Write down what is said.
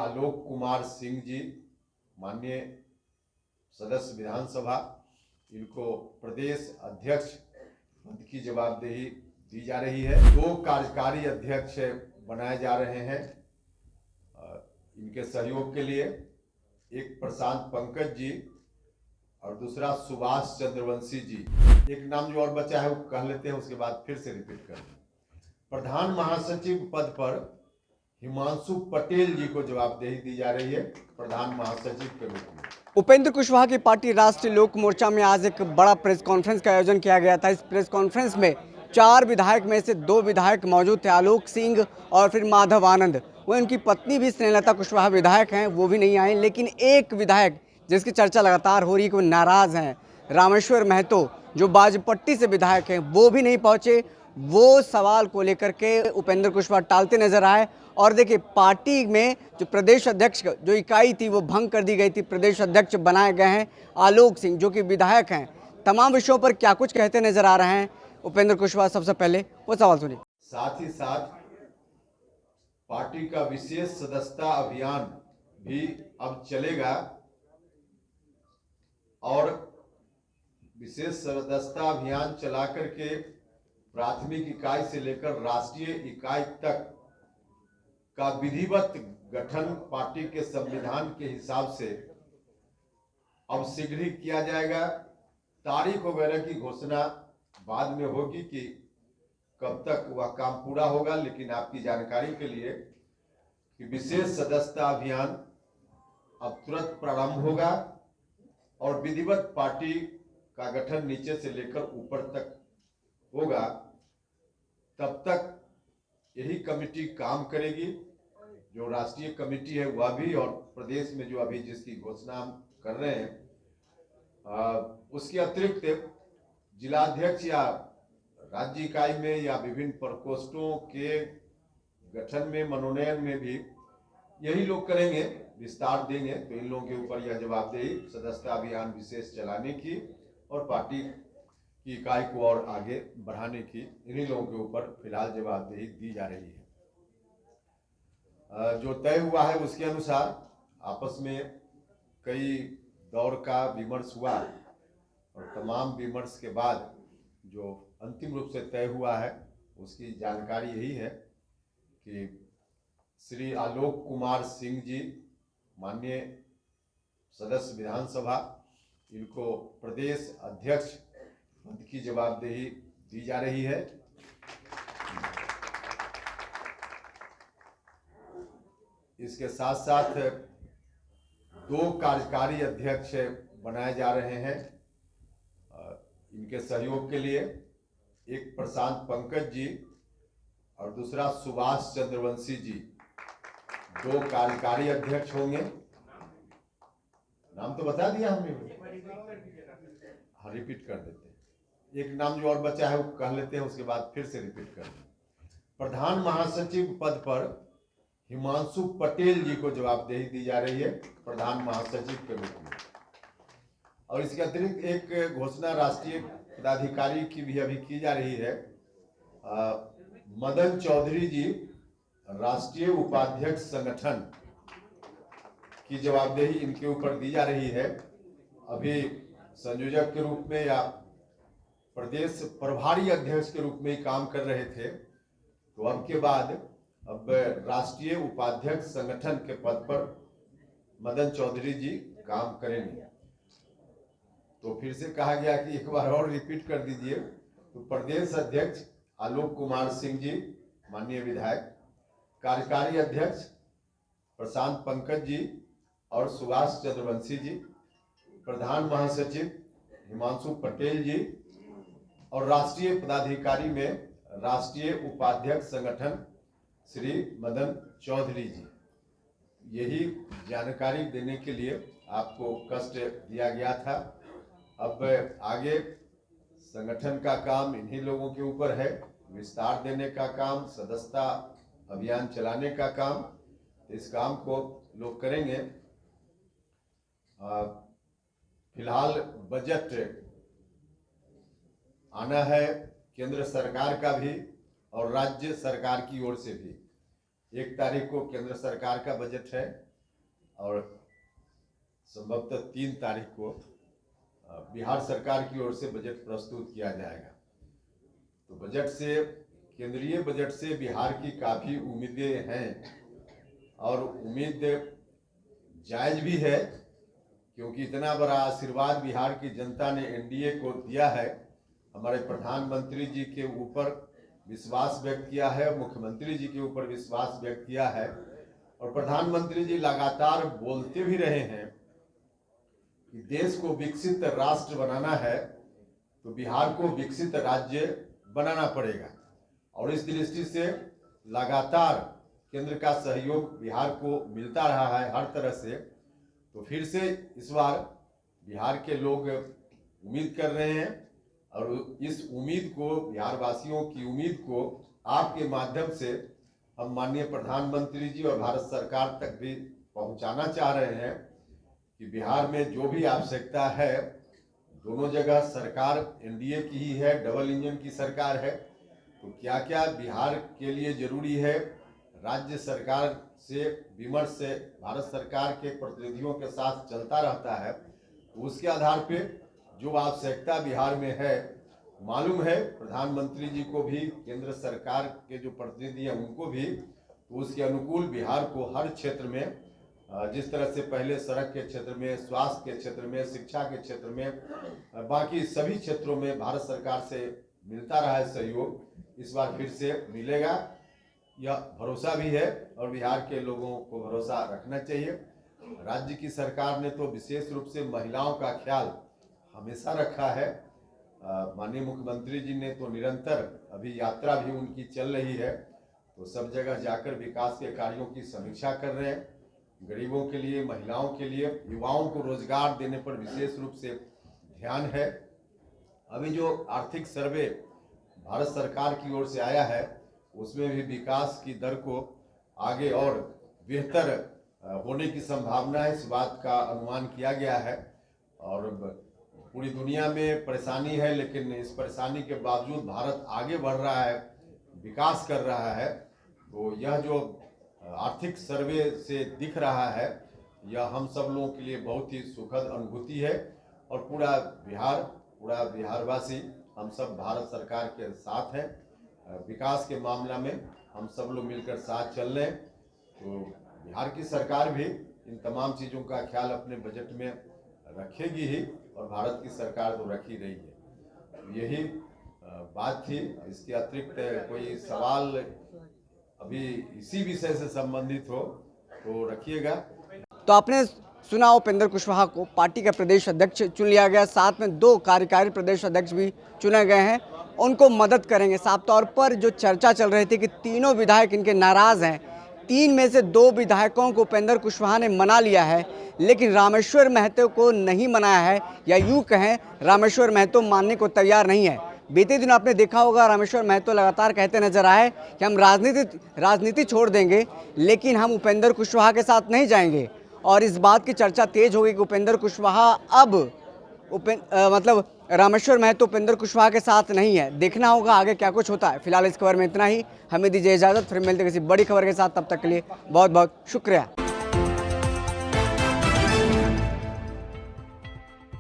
आलोक कुमार सिंह जी, माननीय सदस्य विधानसभा, इनको प्रदेश अध्यक्ष पद की जवाबदेही दी जा रही है। 2 कार्यकारी अध्यक्ष बनाए जा रहे हैं इनके सहयोग के लिए, एक प्रशांत पंकज जी और दूसरा सुभाष चंद्रवंशी जी। एक नाम जो और बचा है वो कह लेते हैं, उसके बाद फिर से रिपीट कर दें। प्रधान महासचिव पद पर हिमांशु पटेल जी को जवाबदेही दी जा रही है प्रधान महासचिव के रूप में। उपेंद्र कुशवाहा की पार्टी राष्ट्रीय लोक मोर्चा में आज एक बड़ा प्रेस कॉन्फ्रेंस का आयोजन किया गया था। इस प्रेस कॉन्फ्रेंस में 4 विधायक में से 2 विधायक मौजूद थे, आलोक सिंह और फिर माधव आनंद। वो उनकी पत्नी भी स्नेहलता कुशवाहा विधायक हैं, वो भी नहीं आए। लेकिन एक विधायक जिसकी चर्चा लगातार हो रही है कि वो नाराज हैं, रामेश्वर महतो, जो बाजपट्टी से विधायक हैं, वो भी नहीं पहुंचे। वो सवाल को लेकर के उपेंद्र कुशवाहा टालते नजर आए। और देखिए, पार्टी में जो प्रदेश अध्यक्ष जो इकाई थी वो भंग कर दी गई थी। प्रदेश अध्यक्ष बनाए गए हैं आलोक सिंह, जो कि विधायक हैं। तमाम विषयों पर क्या कुछ कहते नजर आ रहे हैं उपेंद्र कुशवाहा, सबसे पहले वो सवाल सुनिए। साथ ही साथ पार्टी का विशेष सदस्यता अभियान भी अब चलेगा और विशेष सदस्यता अभियान चला करके प्राथमिक इकाई से लेकर राष्ट्रीय इकाई तक का विधिवत गठन पार्टी के संविधान के हिसाब से अब शीघ्र ही किया जाएगा। तारीख वगैरह की घोषणा बाद में होगी कि कब तक वह काम पूरा होगा, लेकिन आपकी जानकारी के लिए कि विशेष सदस्यता अभियान अब तुरंत प्रारंभ होगा और विधिवत पार्टी का गठन नीचे से लेकर ऊपर तक होगा। तब तक यही कमेटी काम करेगी, जो राष्ट्रीय कमेटी है वह भी, और प्रदेश में जो अभी जिसकी घोषणा हम कर रहे हैं उसके अतिरिक्त जिलाध्यक्ष या राज्य इकाई में या विभिन्न प्रकोष्ठों के गठन में, मनोनयन में भी यही लोग करेंगे, विस्तार देंगे। तो इन लोगों के ऊपर यह जवाबदेही सदस्यता अभियान विशेष चलाने की और पार्टी की इकाई को और आगे बढ़ाने की इन्हीं लोगों के ऊपर फिलहाल जवाबदेही दी जा रही है। जो तय हुआ है उसके अनुसार आपस में कई दौर का विमर्श हुआ और तमाम विमर्श के बाद जो अंतिम रूप से तय हुआ है उसकी जानकारी यही है कि श्री आलोक कुमार सिंह जी, माननीय सदस्य विधानसभा, इनको प्रदेश अध्यक्ष पद की जवाबदेही दी जा रही है। इसके साथ साथ 2 कार्यकारी अध्यक्ष बनाए जा रहे हैं इनके सहयोग के लिए, एक प्रशांत पंकज जी और दूसरा सुभाष चंद्रवंशी जी। 2 कार्यकारी अध्यक्ष होंगे। नाम तो बता दिया हमने, हाँ रिपीट कर देते हैं। एक नाम जो और बचा है वो कह लेते हैं, उसके बाद फिर से रिपीट कर दें। प्रधान महासचिव पद पर हिमांशु पटेल जी को जवाबदेही दी जा रही है प्रधान महासचिव के रूप में। और इसके अतिरिक्त एक घोषणा राष्ट्रीय पदाधिकारी की भी अभी की जा रही है। मदन चौधरी जी राष्ट्रीय उपाध्यक्ष संगठन की जवाबदेही इनके ऊपर दी जा रही है। अभी संयोजक के रूप में या प्रदेश प्रभारी अध्यक्ष के रूप में ही काम कर रहे थे, तो अब के बाद अब राष्ट्रीय उपाध्यक्ष संगठन के पद पर मदन चौधरी जी काम करेंगे। तो फिर से कहा गया कि एक बार और रिपीट कर दीजिए। तो प्रदेश अध्यक्ष आलोक कुमार सिंह जी, माननीय विधायक, कार्यकारी अध्यक्ष प्रशांत पंकज जी और सुभाष चंद्रवंशी जी, प्रधान महासचिव हिमांशु पटेल जी और राष्ट्रीय पदाधिकारी में राष्ट्रीय उपाध्यक्ष संगठन श्री मदन चौधरी जी। यही जानकारी देने के लिए आपको कष्ट दिया गया था। अब आगे संगठन का काम इन्हीं लोगों के ऊपर है, विस्तार देने का काम, सदस्यता अभियान चलाने का काम, इस काम को लोग करेंगे। फिलहाल बजट आना है केंद्र सरकार का भी और राज्य सरकार की ओर से भी। 1 तारीख को केंद्र सरकार का बजट है और संभवतः 3 तारीख को बिहार सरकार की ओर से बजट प्रस्तुत किया जाएगा। तो बजट से, केंद्रीय बजट से बिहार की काफ़ी उम्मीदें हैं और उम्मीद जायज भी है, क्योंकि इतना बड़ा आशीर्वाद बिहार की जनता ने एनडीए को दिया है। हमारे प्रधानमंत्री जी के ऊपर विश्वास व्यक्त किया है, मुख्यमंत्री जी के ऊपर विश्वास व्यक्त किया है और प्रधानमंत्री जी लगातार बोलते भी रहे हैं कि देश को विकसित राष्ट्र बनाना है तो बिहार को विकसित राज्य बनाना पड़ेगा। और इस दृष्टि से लगातार केंद्र का सहयोग बिहार को मिलता रहा है हर तरह से। तो फिर से इस बार बिहार के लोग उम्मीद कर रहे हैं और इस उम्मीद को, बिहार वासियों की उम्मीद को आपके माध्यम से हम माननीय प्रधानमंत्री जी और भारत सरकार तक भी पहुंचाना चाह रहे हैं कि बिहार में जो भी आवश्यकता है, दोनों जगह सरकार एनडीए की ही है, डबल इंजन की सरकार है, तो क्या क्या बिहार के लिए जरूरी है, राज्य सरकार से विमर्श से भारत सरकार के प्रतिनिधियों के साथ चलता रहता है। तो उसके आधार पे जो आवश्यकता बिहार में है, मालूम है प्रधानमंत्री जी को भी, केंद्र सरकार के जो प्रतिनिधि हैं उनको भी, तो उसके अनुकूल बिहार को हर क्षेत्र में, जिस तरह से पहले सड़क के क्षेत्र में, स्वास्थ्य के क्षेत्र में, शिक्षा के क्षेत्र में, बाकी सभी क्षेत्रों में भारत सरकार से मिलता रहा है सहयोग, इस बार फिर से मिलेगा, यह भरोसा भी है और बिहार के लोगों को भरोसा रखना चाहिए। राज्य की सरकार ने तो विशेष रूप से महिलाओं का ख्याल हमेशा रखा है। माननीय मुख्यमंत्री जी ने तो निरंतर अभी यात्रा भी उनकी चल रही है, तो सब जगह जाकर विकास के कार्यों की समीक्षा कर रहे हैं। गरीबों के लिए, महिलाओं के लिए, युवाओं को रोजगार देने पर विशेष रूप से ध्यान है। अभी जो आर्थिक सर्वे भारत सरकार की ओर से आया है, उसमें भी विकास की दर को आगे और बेहतर होने की संभावना है, इस बात का अनुमान किया गया है। और पूरी दुनिया में परेशानी है, लेकिन इस परेशानी के बावजूद भारत आगे बढ़ रहा है, विकास कर रहा है। तो यह जो आर्थिक सर्वे से दिख रहा है, यह हम सब लोगों के लिए बहुत ही सुखद अनुभूति है और पूरा बिहारवासी, हम सब भारत सरकार के साथ हैं। विकास के मामला में हम सब लोग मिलकर साथ चल रहे हैं। तो बिहार की सरकार भी इन तमाम चीज़ों का ख्याल अपने बजट में रखेगी ही और भारत की सरकार तो रख ही रही है। तो यही बात थी। इसके अतिरिक्त कोई सवाल अभी इसी विषय से संबंधित हो तो रखिएगा। तो आपने सुना, उपेंद्र कुशवाहा को पार्टी का प्रदेश अध्यक्ष चुन लिया गया, साथ में 2 कार्यकारी प्रदेश अध्यक्ष भी चुने गए हैं, उनको मदद करेंगे। साफ तौर पर जो चर्चा चल रही थी कि तीनों विधायक इनके नाराज़ हैं, 3 में से 2 विधायकों को उपेंद्र कुशवाहा ने मना लिया है, लेकिन रामेश्वर महतो को नहीं मनाया है, या यूँ कहें रामेश्वर महतो मानने को तैयार नहीं है। बीते दिन आपने देखा होगा, रामेश्वर महतो लगातार कहते नजर आए कि हम राजनीति छोड़ देंगे, लेकिन हम उपेंद्र कुशवाहा के साथ नहीं जाएंगे। और इस बात की चर्चा तेज हो गई कि उपेंद्र कुशवाहा अब मतलब रामेश्वर महतो उपेंद्र कुशवाहा के साथ नहीं है। देखना होगा आगे क्या कुछ होता है। फिलहाल इस खबर में इतना ही, हमें दीजिए इजाज़त, फिर मिलते किसी बड़ी खबर के साथ। तब तक के लिए बहुत बहुत शुक्रिया।